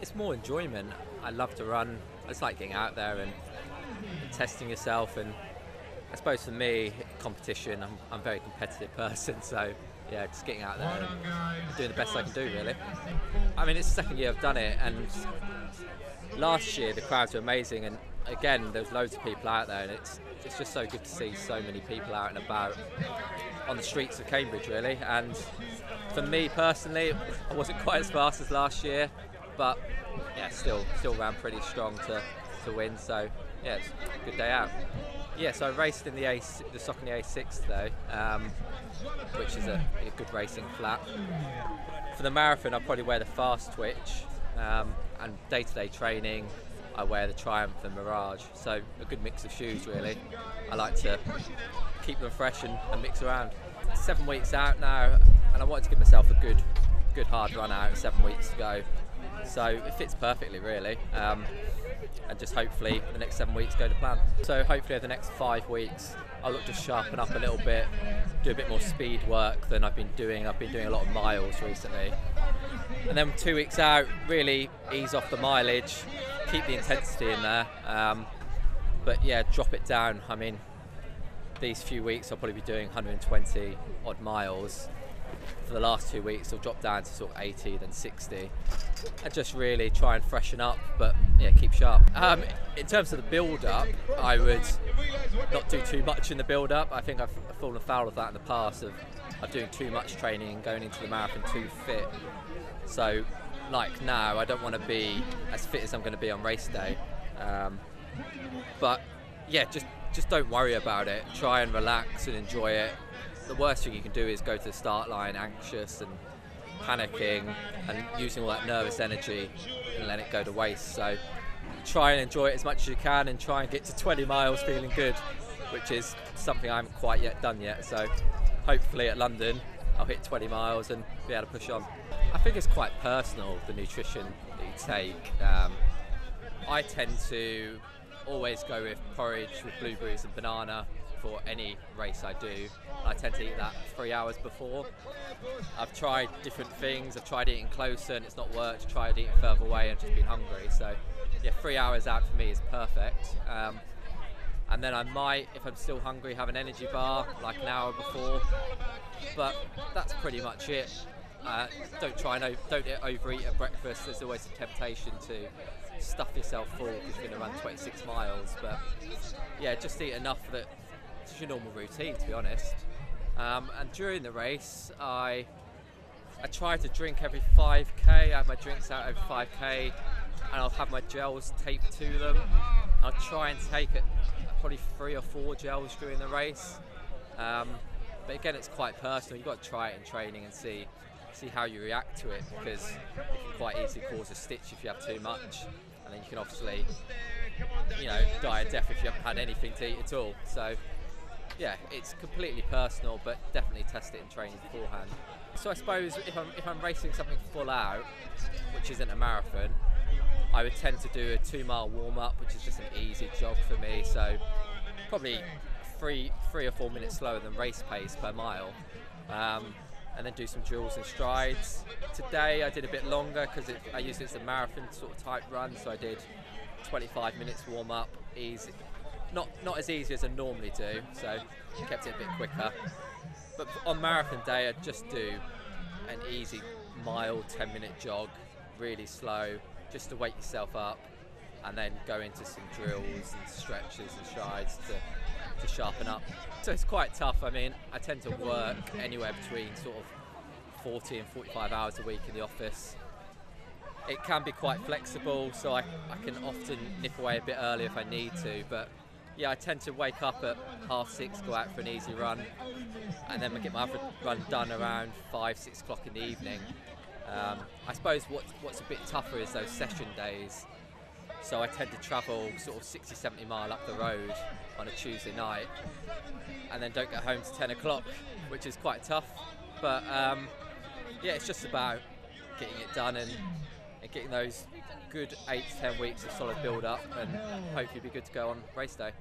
It's more enjoyment. I love to run. It's like getting out there and testing yourself. And I suppose for me, competition, I'm a very competitive person. So yeah, just getting out there and doing the best I can do, really. I mean, it's the second year I've done it, and last year the crowds were amazing, and again there's loads of people out there, and it's just so good to see so many people out and about on the streets of Cambridge, really. And for me personally, I wasn't quite as fast as last year, but yeah, still ran pretty strong to win. So yeah, it's a good day out. Yeah, so I raced in the Saucony A6 today, which is a good racing flat. For the marathon, I'll probably wear the Fast Twitch, and day-to-day training, I wear the Triumph and Mirage. So a good mix of shoes, really. I like to keep them fresh and mix around. 7 weeks out now, and I wanted to give myself a good hard run out 7 weeks to go. So it fits perfectly, really. And just hopefully the next 7 weeks go to plan. So hopefully over the next 5 weeks I'll look to sharpen up a little bit, do a bit more speed work than I've been doing. I've been doing a lot of miles recently. And then 2 weeks out, really ease off the mileage, keep the intensity in there, but yeah, drop it down. I mean, these few weeks I'll probably be doing 120 odd miles. For the last 2 weeks I'll drop down to sort of 80, then 60, and just really try and freshen up, but yeah, keep sharp. In terms of the build-up, I would not do too much in the build-up. I think I've fallen foul of that in the past, of doing too much training and going into the marathon too fit. So like now, I don't want to be as fit as I'm going to be on race day, but yeah, just don't worry about it. Try and relax and enjoy it. The worst thing you can do is go to the start line anxious and panicking and using all that nervous energy and let it go to waste. So try and enjoy it as much as you can, and try and get to 20 miles feeling good, which is something I haven't quite yet done yet. So hopefully at London I'll hit 20 miles and be able to push on. I think it's quite personal, the nutrition that you take. I tend to always go with porridge with blueberries and banana for any race I do. I tend to eat that 3 hours before. I've tried different things. I've tried eating closer and it's not worked. I've tried eating further away and just been hungry. So yeah, 3 hours out for me is perfect. And then I might, if I'm still hungry, have an energy bar like an hour before. But that's pretty much it. Don't overeat at breakfast. There's always a temptation to stuff yourself full because you're going to run 26 miles. But yeah, just eat enough that it's your normal routine, to be honest. And during the race, I try to drink every 5k. I have my drinks out every 5k, and I'll have my gels taped to them. I'll try and take probably 3 or 4 gels during the race. But again, it's quite personal. You've got to try it in training and see how you react to it, because it can quite easily cause a stitch if you have too much, and then you can obviously, die a death if you haven't had anything to eat at all. So yeah, it's completely personal, but definitely test it in training beforehand. So I suppose if I'm racing something full out, which isn't a marathon, I would tend to do a 2 mile warm up, which is just an easy jog for me. So probably three or 4 minutes slower than race pace per mile. And then do some drills and strides. Today I did a bit longer because I used it as a marathon sort of type run, so I did 25 minutes warm up, easy. Not as easy as I normally do, so kept it a bit quicker. But on marathon day I'd just do an easy mild 10-minute jog, really slow, just to wake yourself up, and then go into some drills and stretches and strides to sharpen up. So it's quite tough. I mean, I tend to work anywhere between sort of 40 and 45 hours a week in the office. It can be quite flexible, so I can often nip away a bit early if I need to, but yeah, I tend to wake up at 6:30, go out for an easy run, and then get my other run done around 5-6 o'clock in the evening. I suppose what's a bit tougher is those session days. So I tend to travel sort of 60-70 mile up the road on a Tuesday night, and then don't get home to 10 o'clock, which is quite tough. But yeah, it's just about getting it done and getting those good 8 to 10 weeks of solid build up, and hopefully be good to go on race day.